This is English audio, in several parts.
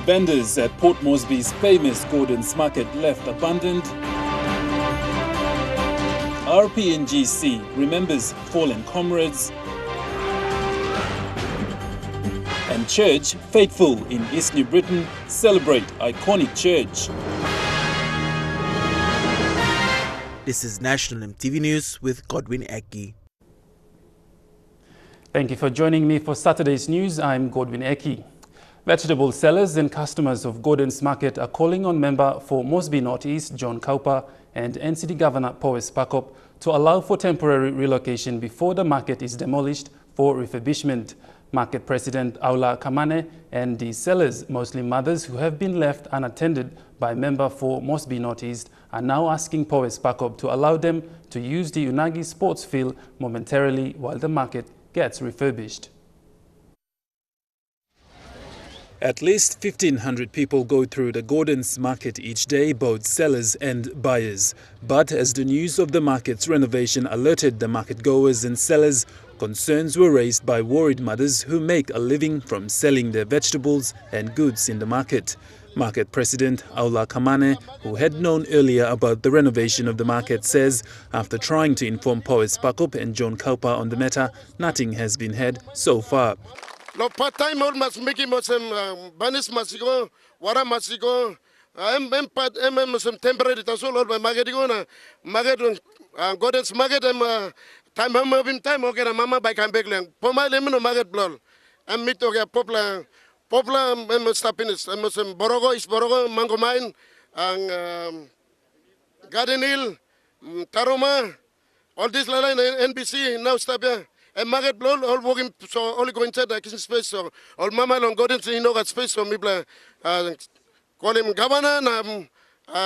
Vendors at Port Moresby's famous Gordon's Market left abandoned. RPNGC remembers fallen comrades. And Church, faithful in East New Britain, celebrate iconic church. This is National EMTV News with Godwin Eki. Thank you for joining me for Saturday's news. I'm Godwin Eki. Vegetable sellers and customers of Gordon's Market are calling on member for Moresby North East, John Kaupa, and NCD Governor Powes Pakop to allow for temporary relocation before the market is demolished for refurbishment. Market President Aula Kamane and the sellers, mostly mothers who have been left unattended by member for Moresby North East, are now asking Powes Pakop to allow them to use the Unagi sports field momentarily while the market gets refurbished. At least 1,500 people go through the Gordon's Market each day, both sellers and buyers. But as the news of the market's renovation alerted the market goers and sellers, concerns were raised by worried mothers who make a living from selling their vegetables and goods in the market. Market President Aula Kamane, who had known earlier about the renovation of the market, says after trying to inform Powes Pakop and John Kaupa on the matter, nothing has been heard so far. Lo part-time all mas miki mosem banis masiko wara masiko mosem temporary taso lor market go na market Gordon's Market time time okay na mama by come back lang poma lemno market blol am mito ke popla stapines mosem borogo is borogo mango mine ang Garden Hill Taroma all this line NBC now stop here. And market blow all working so only go inside the kitchen space so all mama long go into got space so me call him governor na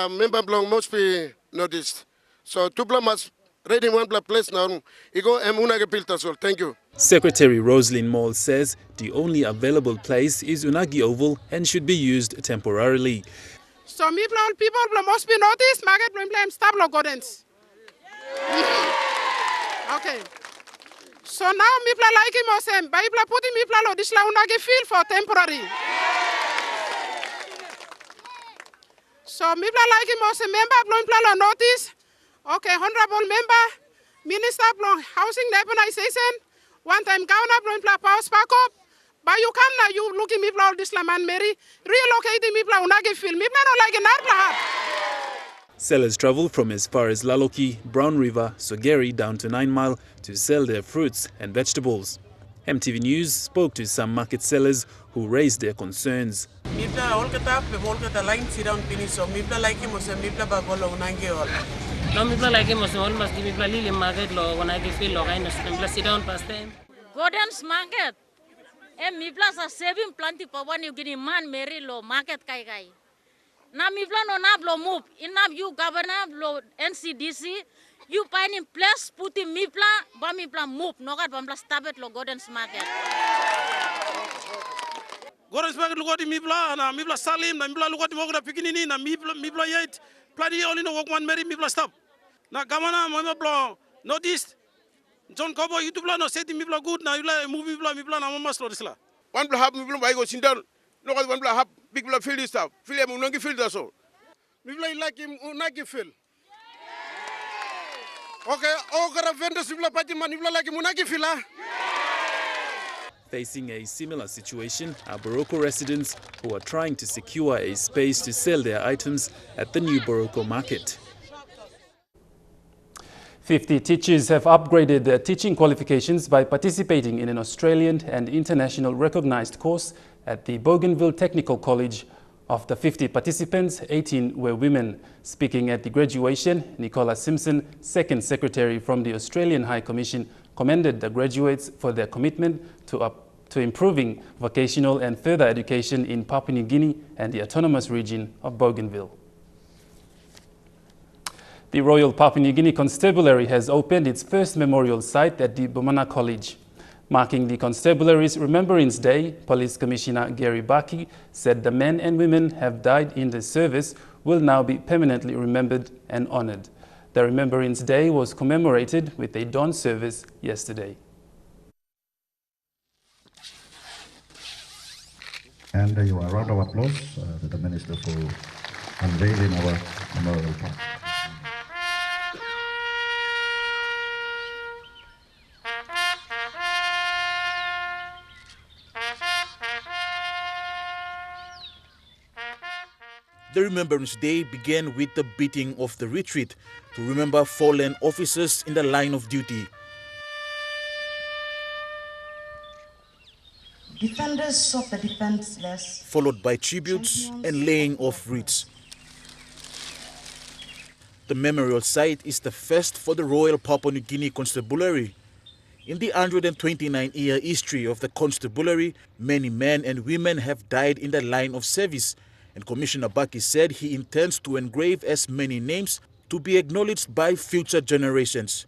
member belong must be noticed. So two must ready one place now. He go una filter so thank you. Secretary Roslyn Moll says the only available place is Unagi Oval and should be used temporarily. So me people must be noticed market blame stable Gordons. Okay. So now people like him osem, but people putting people on this Unagi field for temporary. So people like him osem member blowing notice. Okay, honorable member, minister blowing housing urbanization. One time governor blowing Powes Pakop. But you come now, you looking people all this man Mary, relocating people Unagi field. People don't like another. Sellers travel from as far as Laloki, Brown River, Sogeri down to 9 Mile to sell their fruits and vegetables. MTV News spoke to some market sellers who raised their concerns. Gordon's Market. Mipla sa saving plenty for one you getting man Mary lo market kai. Na mipla no na blo move inab you governor blo NCDC you find in place puti mipla ba mipla move no kat bambla stabet lo Gordon's Market. Gordon's Market lugoti mipla na mipla salim na mipla lugoti mogra pikinini na mipla yet plani only no work one Mary mipla stop. Na governor mo blo notice John Kaupa YouTube la no seti mipla good na yula move mipla na mama slow disla. One block have mipla by go sit down. No one block have big block field stuff. Field him unagi field so. Mipla like him unagi field. Okay, gara vendors mipla pati man mipla like him unagi field. Facing a similar situation are Boroko residents who are trying to secure a space to sell their items at the new Boroko market. 50 teachers have upgraded their teaching qualifications by participating in an Australian and international recognized course at the Bougainville Technical College. Of the 50 participants, 18 were women. Speaking at the graduation, Nicola Simpson, second secretary from the Australian High Commission, commended the graduates for their commitment to improving vocational and further education in Papua New Guinea and the autonomous region of Bougainville. The Royal Papua New Guinea Constabulary has opened its first memorial site at the Bomana College. Marking the Constabulary's Remembrance Day, Police Commissioner Gary Baki said the men and women have died in the service will now be permanently remembered and honored. The Remembrance Day was commemorated with a dawn service yesterday. And you are a round of applause to the Minister for unveiling our memorial park. The Remembrance Day began with the beating of the retreat to remember fallen officers in the line of duty. Defenders of the defenseless, Followed by tributes and laying of wreaths. The memorial site is the first for the Royal Papua New Guinea Constabulary. In the 129-year history of the constabulary, many men and women have died in the line of service, and Commissioner Baki said he intends to engrave as many names to be acknowledged by future generations.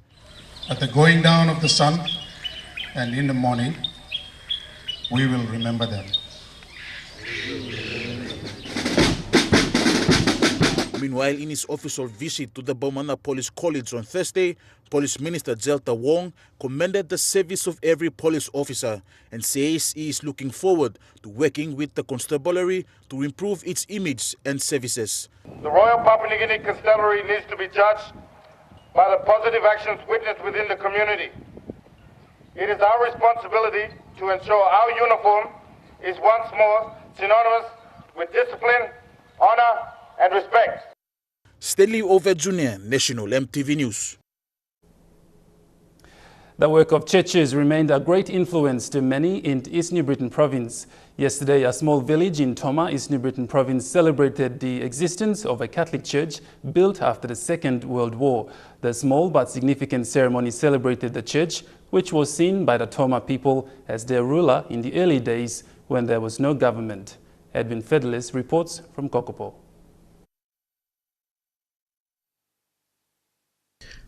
At the going down of the sun and in the morning, we will remember them. Meanwhile, in his official visit to the Bomana Police College on Thursday, Police Minister Zelta Wong commended the service of every police officer and says he is looking forward to working with the constabulary to improve its image and services. The Royal Papua New Guinea Constabulary needs to be judged by the positive actions witnessed within the community. It is our responsibility to ensure our uniform is once more synonymous with discipline, honor, and respect. Stanley Over Jr., National EMTV News. The work of churches remained a great influence to many in East New Britain Province. Yesterday, a small village in Toma, East New Britain Province, celebrated the existence of a Catholic church built after the Second World War. The small but significant ceremony celebrated the church, which was seen by the Toma people as their ruler in the early days when there was no government. Edwin Fedelis reports from Kokopo.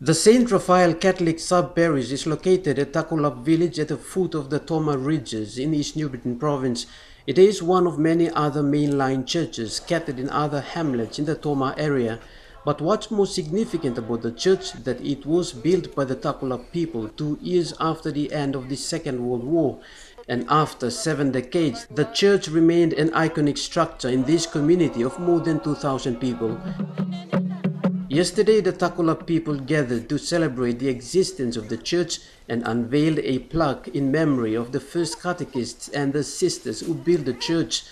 The St. Raphael Catholic sub-parish is located at Takulap village at the foot of the Toma Ridges in East New Britain Province. It is one of many other mainline churches scattered in other hamlets in the Toma area. But what's most significant about the church that it was built by the Takulap people 2 years after the end of the Second World War. And after 7 decades, the church remained an iconic structure in this community of more than 2,000 people. Yesterday, the Takulap people gathered to celebrate the existence of the church and unveiled a plaque in memory of the first catechists and the sisters who built the church.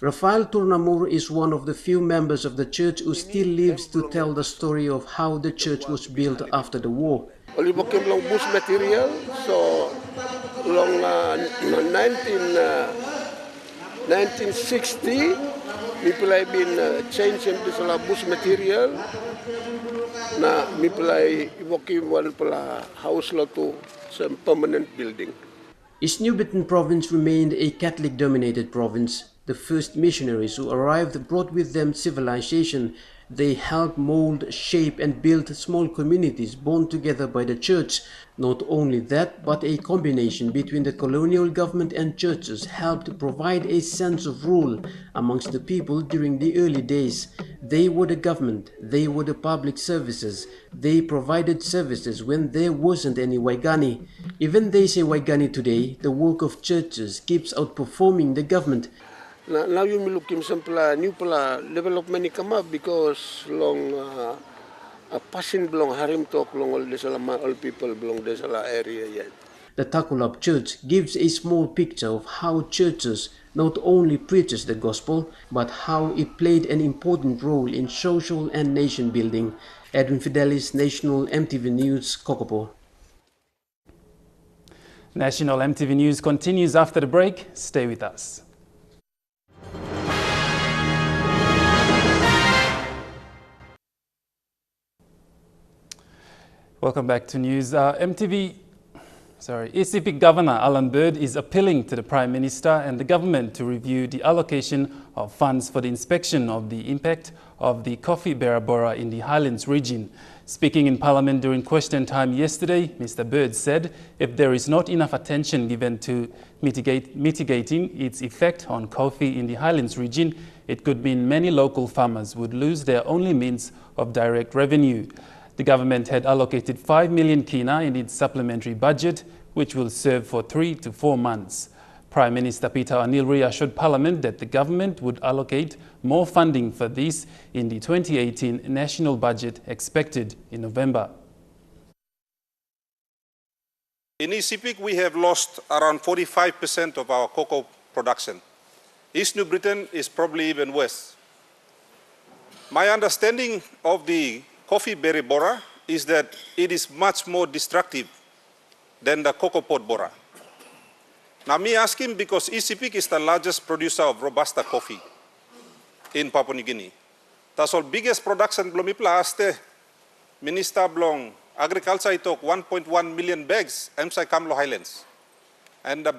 Rafael Turnamur is one of the few members of the church who still lives to tell the story of how the church was built after the war. Only became long bush material, so long 1960. People have been changing this bush material. Na people are evoking one house to some permanent building. East New Britain Province remained a Catholic-dominated province. The first missionaries who arrived brought with them civilization. They helped mold, shape and build small communities born together by the church. Not only that, but a combination between the colonial government and churches helped provide a sense of rule amongst the people during the early days. They were the government, they were the public services, they provided services when there wasn't any Waigani. Even they say Waigani today, the work of churches keeps outperforming the government. Now you may look some new development come up because long passing belong harim talk long all people belong this area yet. The Takulap Church gives a small picture of how churches not only preaches the gospel, but how it played an important role in social and nation building. Edwin Fidelis, National EMTV News, Kokopo. National EMTV News continues after the break. Stay with us. Welcome back to news. ECP Governor Alan Bird is appealing to the Prime Minister and the government to review the allocation of funds for the inspection of the impact of the coffee bearer borer in the Highlands region. Speaking in Parliament during question time yesterday, Mr. Bird said if there is not enough attention given to mitigating its effect on coffee in the Highlands region, it could mean many local farmers would lose their only means of direct revenue. The government had allocated 5 million kina in its supplementary budget, which will serve for 3 to 4 months. Prime Minister Peter O'Neill reassured Parliament that the government would allocate more funding for this in the 2018 national budget expected in November. In ECPIC, we have lost around 45% of our cocoa production. East New Britain is probably even worse. My understanding of the coffee berry borer is that it is much more destructive than the cocoa pod borer. Now, me asking because ECPIC is the largest producer of Robusta coffee in Papua New Guinea. That's all biggest production belum ipla aste Minister belum Agriculture it took 1.1 million bags inside Kamlo Highlands. And the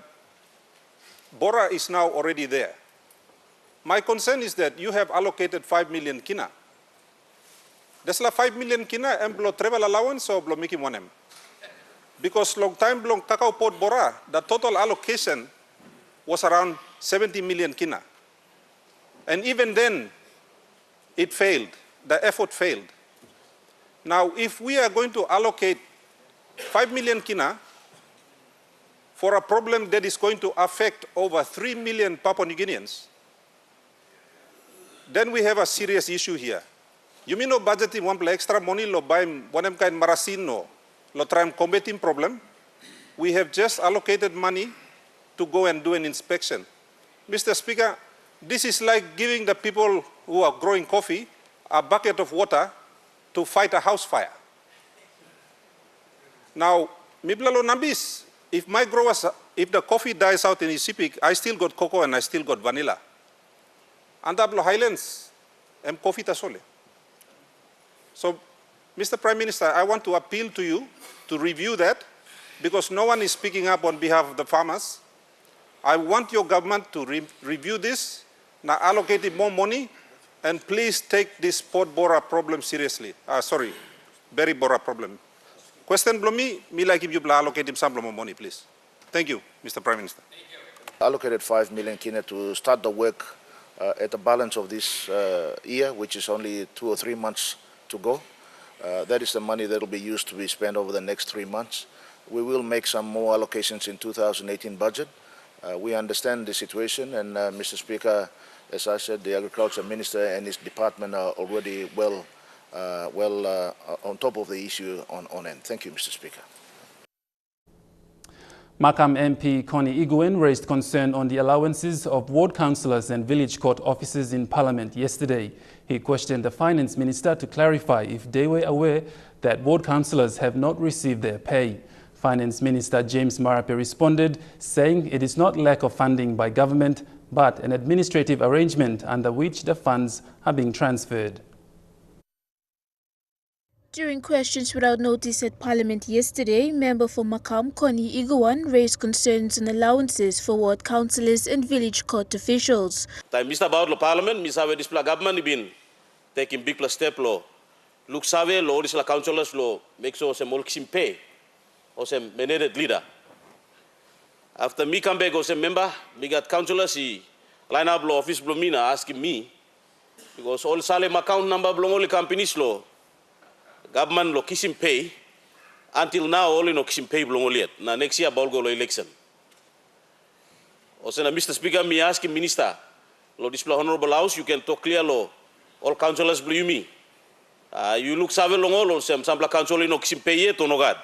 borer is now already there. My concern is that you have allocated 5 million kina. There's like 5 million kina and below travel allowance or below making one. Because long time belong cacao pod bora, the total allocation was around 70 million kina. And even then, it failed. The effort failed. Now, if we are going to allocate 5 million kina for a problem that is going to affect over 3 million Papua New Guineans, then we have a serious issue here. You mean no budgeting one extra money lo buy one kind marasin no lo try combating problem? We have just allocated money to go and do an inspection. Mr. Speaker, this is like giving the people who are growing coffee a bucket of water to fight a house fire. Now, Miblalo Nambis, if my growers, if the coffee dies out in ECPIC, I still got cocoa and I still got vanilla. And Ablo Highlands, and coffee tasole. So, Mr. Prime Minister, I want to appeal to you to review that because no one is speaking up on behalf of the farmers. I want your government to review this, now allocate more money, and please take this pod borer problem seriously. Berry borer problem. Question blomi, me like if you allocate him some more money, please. Thank you, Mr. Prime Minister. Allocated 5 million kina to start the work at the balance of this year, which is only 2 or 3 months to go. That is the money that will be used to be spent over the next 3 months. We will make some more allocations in 2018 budget. We understand the situation, and Mr. Speaker, as I said, the Agriculture Minister and his department are already well on top of the issue on end. Thank you, Mr. Speaker. Makam MP Connie Iguan raised concern on the allowances of ward councillors and village court officers in Parliament yesterday. He questioned the Finance Minister to clarify if they were aware that ward councillors have not received their pay. Finance Minister James Marape responded, saying it is not lack of funding by government, but an administrative arrangement under which the funds are being transferred. During questions without notice at Parliament yesterday, member for Makam Connie Iguan raised concerns on allowances for ward councillors and village court officials. Mr. About the Parliament, Mr. Display government been taking big plus step law. Look save law this la councillors law make so some molksim pay or some mandated leader. After me come back as a member, me got councillors he line up law office blomina asking me because all Salem account number belong only companies law. Government lo kisim pay until now only no kisim pay belong only yet. Na next year ball go lo election. Also, Mr. Speaker, me asking Minister, lo display honorable house, you can talk clear law. All councillors blue me. You look save long all some councillor no kisim pay yet or no god.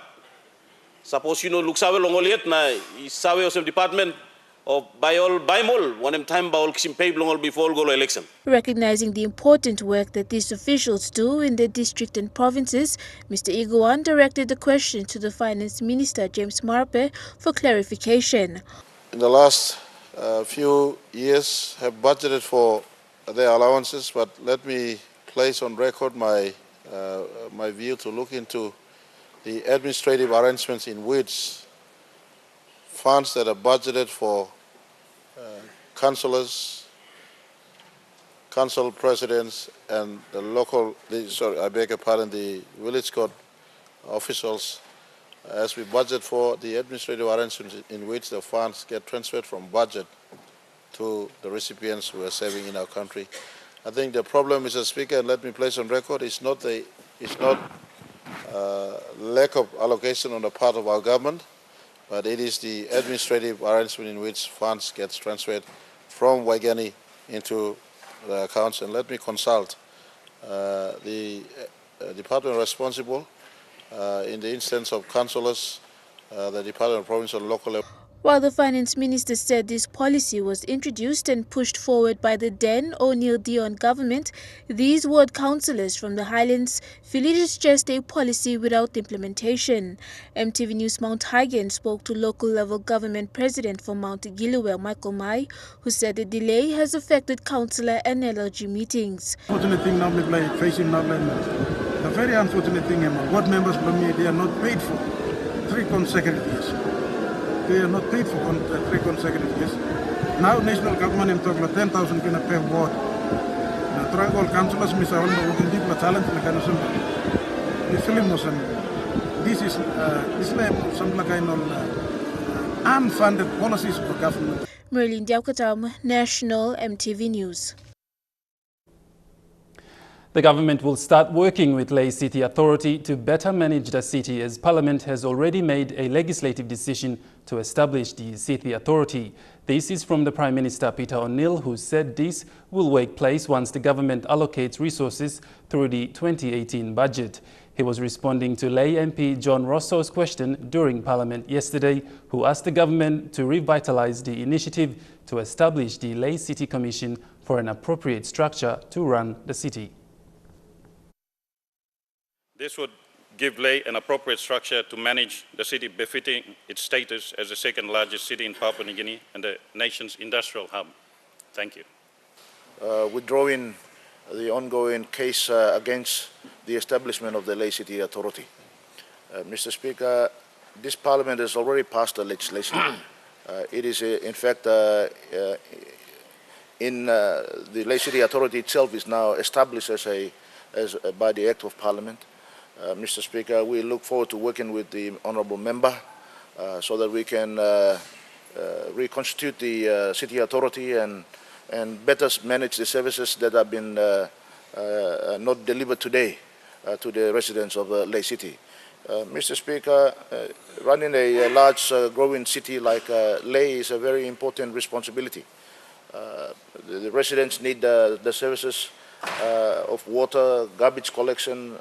Suppose you know look save long all yet na save some department or by all one time by all pay before go election. Recognizing the important work that these officials do in their district and provinces, Mr. Iguan directed the question to the Finance Minister James Marape for clarification. In the last few years have budgeted for their allowances, but let me place on record my view to look into the administrative arrangements in which funds that are budgeted for councillors, council presidents, and the village court officials, as we budget for the administrative arrangements in which the funds get transferred from budget to the recipients who are serving in our country. I think the problem, Mr. Speaker, and let me place on record, is not lack of allocation on the part of our government, but it is the administrative arrangement in which funds gets transferred from Waigani into the accounts. And let me consult the department responsible in the instance of councillors, the Department of Provincial and Local level. While the Finance Minister said this policy was introduced and pushed forward by the then O'Neill Dion government, these ward councillors from the Highlands feel it is just a policy without implementation. MTV News Mount Hagen spoke to local level government president for Mount Gilliwell, Michael Mai, who said the delay has affected councillor and LRG meetings. Unfortunate thing now, like facing now, the very unfortunate thing, ward members from me, they are not paid for 3 consecutive years. They are not paid for 3 consecutive years. Now national government in Tokyo 10,000 can pay ward. Now tribal councillors miss out on working people talent mechanism. The film was this is some kind of unfunded policies for government. Merlin Diaukatam, National MTV News. The government will start working with Lae City Authority to better manage the city, as Parliament has already made a legislative decision to establish the City Authority. This is from the Prime Minister Peter O'Neill, who said this will take place once the government allocates resources through the 2018 budget. He was responding to Lae MP John Rosso's question during Parliament yesterday, who asked the government to revitalise the initiative to establish the Lae City Commission for an appropriate structure to run the city. This would give Lae an appropriate structure to manage the city, befitting its status as the second largest city in Papua New Guinea and the nation's industrial hub. Thank you. Withdrawing the ongoing case against the establishment of the Lae City Authority. Mr. Speaker, this Parliament has already passed the legislation. It is, in fact, the Lae City Authority itself is now established by the Act of Parliament. Mr. Speaker, we look forward to working with the Honourable Member so that we can reconstitute the City Authority and better manage the services that have been not delivered today to the residents of Lae City. Mr. Speaker, running a large growing city like Lae is a very important responsibility. The residents need the services of water, garbage collection,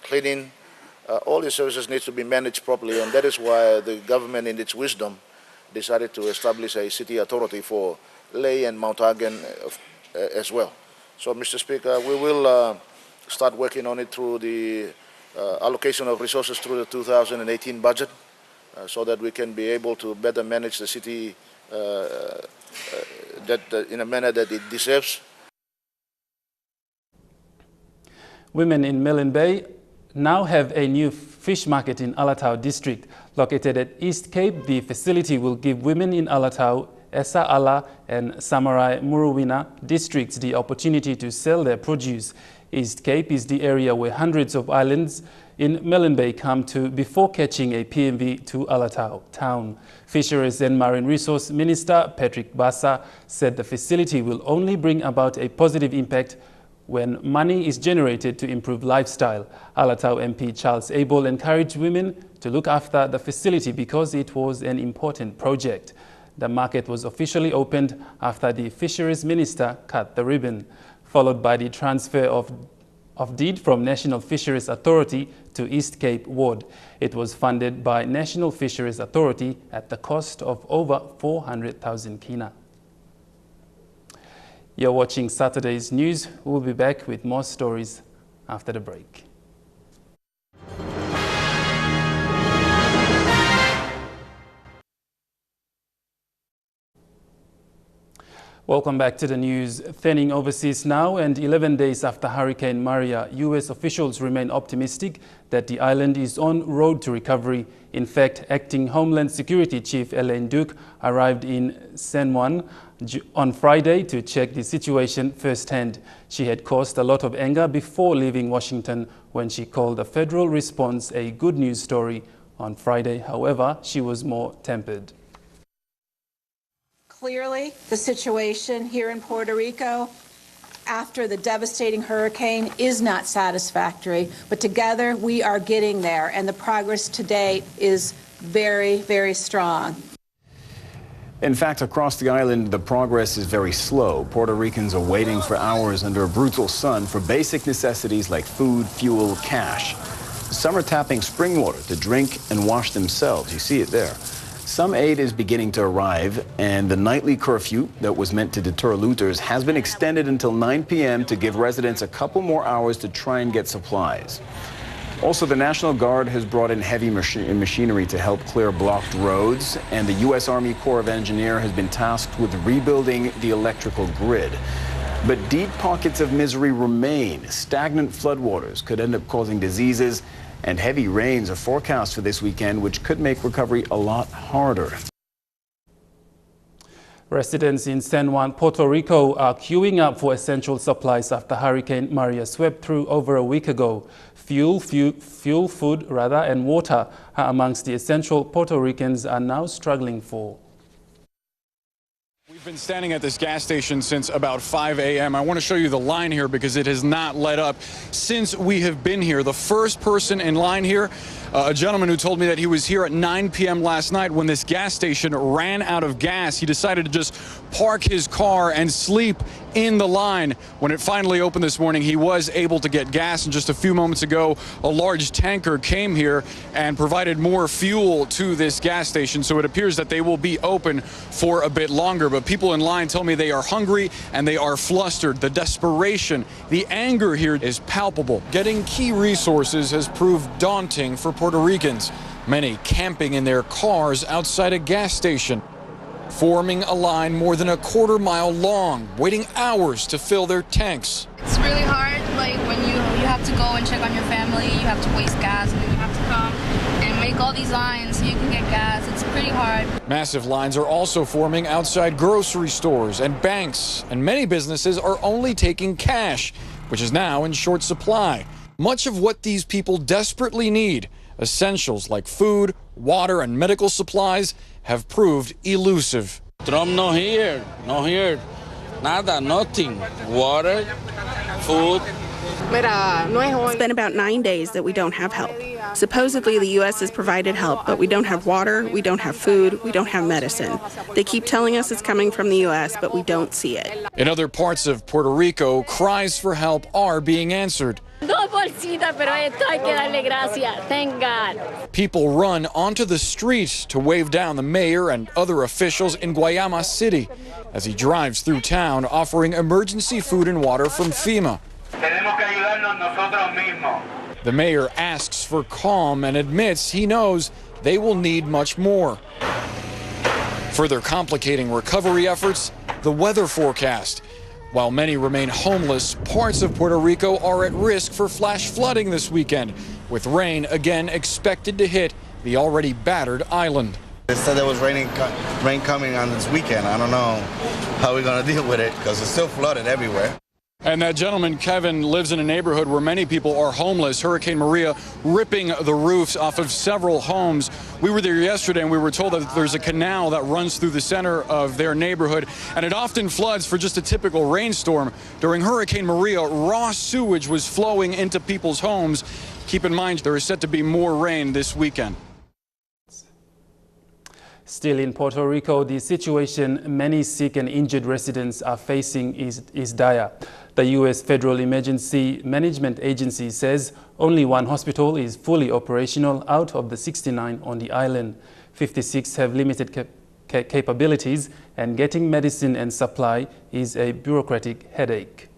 cleaning. All these services need to be managed properly, and that is why the government, in its wisdom, decided to establish a city authority for Lae and Mount Hagen as well. So, Mr. Speaker, we will start working on it through the allocation of resources through the 2018 budget so that we can be able to better manage the city in a manner that it deserves. Women in Milne Bay now have a new fish market in Alatau district. Located at East Cape, the facility will give women in Alatau, Esa Ala and Samurai Muruwina districts the opportunity to sell their produce. East Cape is the area where hundreds of islands in Milne Bay come to before catching a PMV to Alatau town. Fisheries and Marine Resource Minister Patrick Bassa said the facility will only bring about a positive impact when money is generated to improve lifestyle. Alatau MP Charles Abel encouraged women to look after the facility because it was an important project. The market was officially opened after the Fisheries Minister cut the ribbon, followed by the transfer of deed from National Fisheries Authority to East Cape Ward. It was funded by National Fisheries Authority at the cost of over 400,000 kina. You're watching Saturday's news. We'll be back with more stories after the break. Welcome back to the news. Thinning overseas now, and 11 days after Hurricane Maria, U.S. officials remain optimistic that the island is on road to recovery. In fact, Acting Homeland Security Chief Elaine Duke arrived in San Juan on Friday to check the situation firsthand. She had caused a lot of anger before leaving Washington when she called the federal response a good news story. On Friday, however, she was more tempered. Clearly, the situation here in Puerto Rico after the devastating hurricane is not satisfactory, but together we are getting there, and the progress to date is very, very strong. In fact, across the island, the progress is very slow. Puerto Ricans are waiting for hours under a brutal sun for basic necessities like food, fuel, cash. Some are tapping spring water to drink and wash themselves. You see it there. Some aid is beginning to arrive, and the nightly curfew that was meant to deter looters has been extended until 9 p.m. to give residents a couple more hours to try and get supplies. Also, the National Guard has brought in heavy machinery to help clear blocked roads, and the U.S. Army Corps of Engineers has been tasked with rebuilding the electrical grid. But deep pockets of misery remain. Stagnant floodwaters could end up causing diseases, and heavy rains are forecast for this weekend, which could make recovery a lot harder. Residents in San Juan, Puerto Rico are queuing up for essential supplies after Hurricane Maria swept through over a week ago. Fuel, food, and water are amongst the essential Puerto Ricans are now struggling for. We've been standing at this gas station since about 5 a.m. I want to show you the line here because it has not let up since we have been here. The first person in line here, a gentleman who told me that he was here at 9 p.m. last night when this gas station ran out of gas. He decided to just park his car and sleep in the line. When it finally opened this morning, he was able to get gas, and just a few moments ago, a large tanker came here and provided more fuel to this gas station, so it appears that they will be open for a bit longer. But people in line tell me they are hungry and they are flustered. The desperation, the anger here is palpable. Getting key resources has proved daunting for Puerto Ricans, many camping in their cars outside a gas station, forming a line more than a quarter-mile long, waiting hours to fill their tanks. It's really hard, like when you have to go and check on your family, you have to waste gas, and then you have to come and make all these lines so you can get gas. It's pretty hard. Massive lines are also forming outside grocery stores and banks, and many businesses are only taking cash, which is now in short supply. Much of what these people desperately need, essentials like food, water, and medical supplies, have proved elusive. Trump not here, nada, nothing. Water, food. It's been about 9 days that we don't have help. Supposedly the U.S. has provided help, but we don't have water, we don't have food, we don't have medicine. They keep telling us it's coming from the U.S., but we don't see it. In other parts of Puerto Rico, cries for help are being answered. Thank God. People run onto the street to wave down the mayor and other officials in Guayama City as he drives through town offering emergency food and water from FEMA. The mayor asks for calm and admits he knows they will need much more. Further complicating recovery efforts, the weather forecast. While many remain homeless, parts of Puerto Rico are at risk for flash flooding this weekend, with rain again expected to hit the already battered island. They said there was rain coming on this weekend. I don't know how we're going to deal with it because it's still flooded everywhere. And that gentleman, Kevin, lives in a neighborhood where many people are homeless. Hurricane Maria ripping the roofs off of several homes. We were there yesterday and we were told that there's a canal that runs through the center of their neighborhood, and it often floods for just a typical rainstorm. During Hurricane Maria, raw sewage was flowing into people's homes. Keep in mind, there is set to be more rain this weekend. Still in Puerto Rico, the situation many sick and injured residents are facing is dire. The U.S. Federal Emergency Management Agency says only one hospital is fully operational out of the 69 on the island. 56 have limited capabilities, and getting medicine and supply is a bureaucratic headache.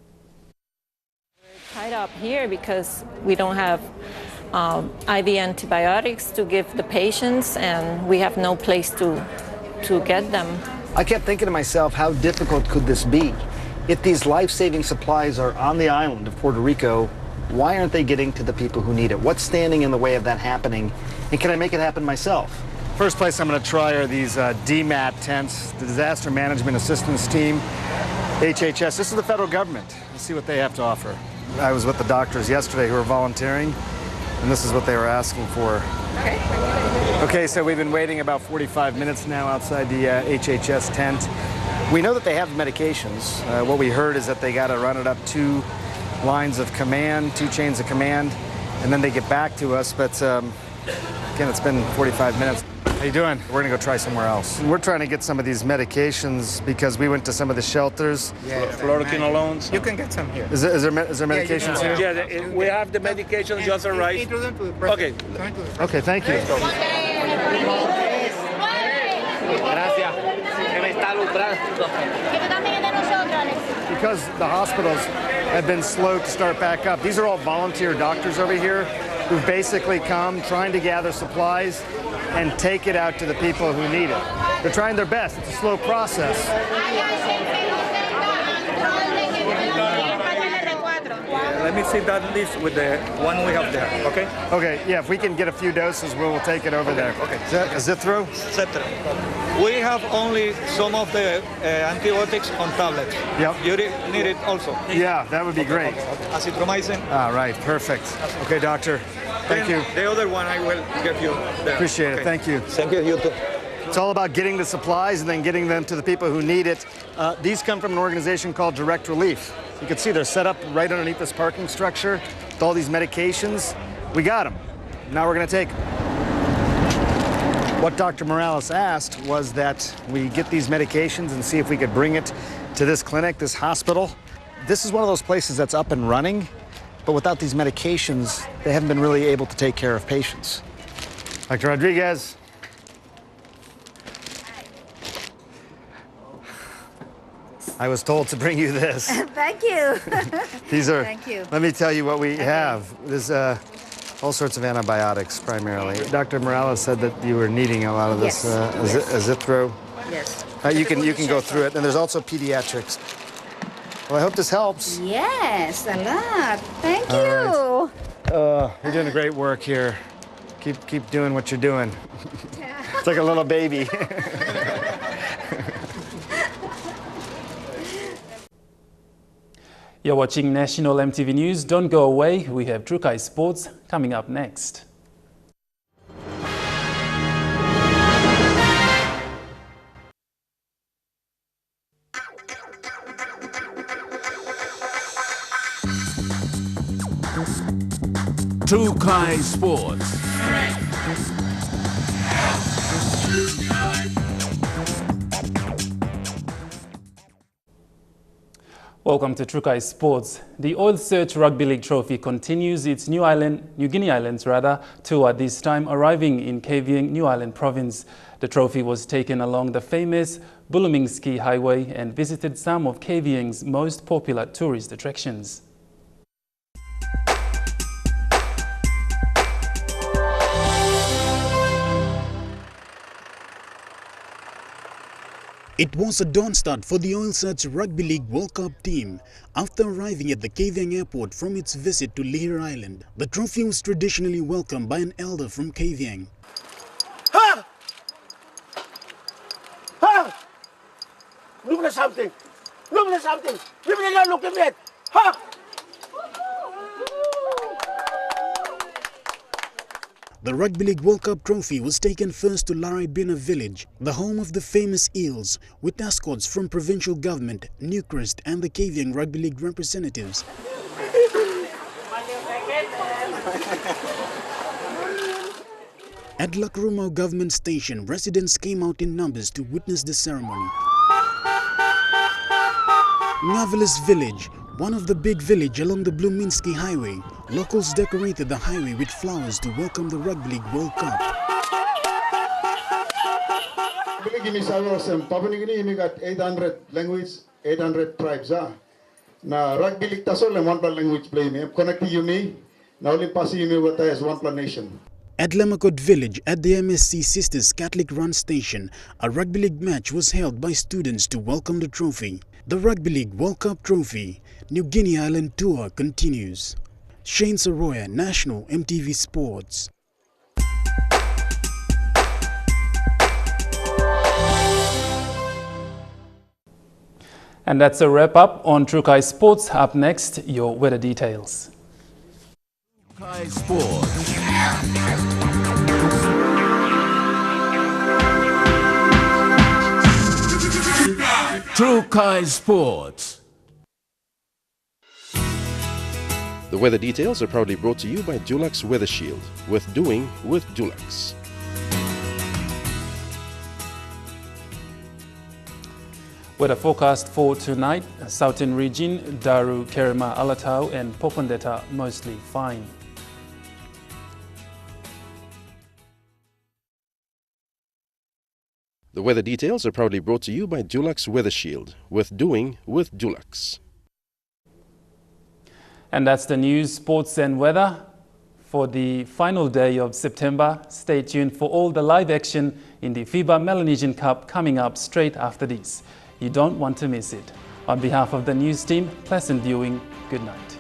We're tied up here because we don't have IV antibiotics to give the patients, and we have no place to get them. I kept thinking to myself, how difficult could this be? If these life-saving supplies are on the island of Puerto Rico, why aren't they getting to the people who need it? What's standing in the way of that happening? And can I make it happen myself? First place I'm going to try are these DMAT tents, the Disaster Management Assistance Team, HHS. This is the federal government. Let's see what they have to offer. I was with the doctors yesterday who are volunteering, and this is what they were asking for. Okay, so we've been waiting about 45 minutes now outside the HHS tent. We know that they have medications. What we heard is that they got to run it up 2 lines of command, 2 chains of command, and then they get back to us. But again, it's been 45 minutes. How you doing? We're gonna go try somewhere else. We're trying to get some of these medications because we went to some of the shelters. Yeah, fluoroquinolones. You can get some here. Is there medications here? Yeah, we have the medications just arrived. Okay. Okay, thank you. Because the hospitals have been slow to start back up, these are all volunteer doctors over here who've basically come trying to gather supplies and take it out to the people who need it. They're trying their best. It's a slow process. Let me see that list with the one we have there, okay? Okay, yeah, if we can get a few doses, we'll take it over there. Okay. Is that a Zithro? Zithro. We have only some of the antibiotics on tablets. Yep. You need it also. Yeah, that would be great. Azithromycin. All right, perfect. Okay, doctor. Thank you. The other one I will give you there. Appreciate it. Thank you. Thank you, you too. It's all about getting the supplies and then getting them to the people who need it. These come from an organization called Direct Relief. You can see they're set up right underneath this parking structure with all these medications. We got them. Now we're going to take them. What Dr. Morales asked was that we get these medications and see if we could bring it to this clinic, this hospital. This is one of those places that's up and running, but without these medications, they haven't been really able to take care of patients. Dr. Rodriguez. I was told to bring you this. Thank you. These are, Thank you. Let me tell you what we have. There's all sorts of antibiotics, primarily. Dr. Morales said that you were needing a lot of this Azithro. Yes. You can go through it. And there's also pediatrics. Well, I hope this helps. Yes, a lot. Thank All you. right. You're doing great work here. Keep doing what you're doing. It's like a little baby. You're watching National EMTV News. Don't go away. We have Chruch Sports coming up next. Chruch Sports. Welcome to Chruch Sports. The Oil Search Rugby League Trophy continues its New Guinea Islands tour, this time arriving in Kavieng, New Ireland Province. The trophy was taken along the famous Bulumingski Highway and visited some of Kavieng's most popular tourist attractions. It was a dawn start for the Oil Search Rugby League World Cup team. After arriving at the Kavieng airport from its visit to Lihir Island, the trophy was traditionally welcomed by an elder from Kavieng. Ha! Ha! Look at something! Look at something! Give me that look at it! Ha! The Rugby League World Cup trophy was taken first to Laraibina village, the home of the famous eels, with escorts from provincial government, Newcrest and the Kavieng Rugby League representatives. At Lakrumau government station, residents came out in numbers to witness the ceremony. Ngavelis village, one of the big village along the Bluminski Highway, locals decorated the highway with flowers to welcome the Rugby League World Cup. We got 800 language, 800 tribes. Na Rugby League tasol one language play me. Connecting you me. Now only passing you me what is one nation. At Lemakot village, at the MSC Sisters Catholic Run station, a Rugby League match was held by students to welcome the trophy. The Rugby League World Cup trophy, New Guinea Island tour continues. Shane Soroya, National EMTV Sports. And that's a wrap up on Chruch Sports. Up next, your weather details. Chruch Sports. Chruch Sports. The weather details are proudly brought to you by Dulux Weather Shield, with doing with Dulux. Weather forecast for tonight, Southern region, Daru, Kerema, Alatau and Popondetta mostly fine. The weather details are proudly brought to you by Dulux Weather Shield. Worth doing with Dulux. And that's the news, sports and weather for the final day of September. Stay tuned for all the live action in the FIBA Melanesian Cup coming up straight after this. You don't want to miss it. On behalf of the news team, pleasant viewing. Good night.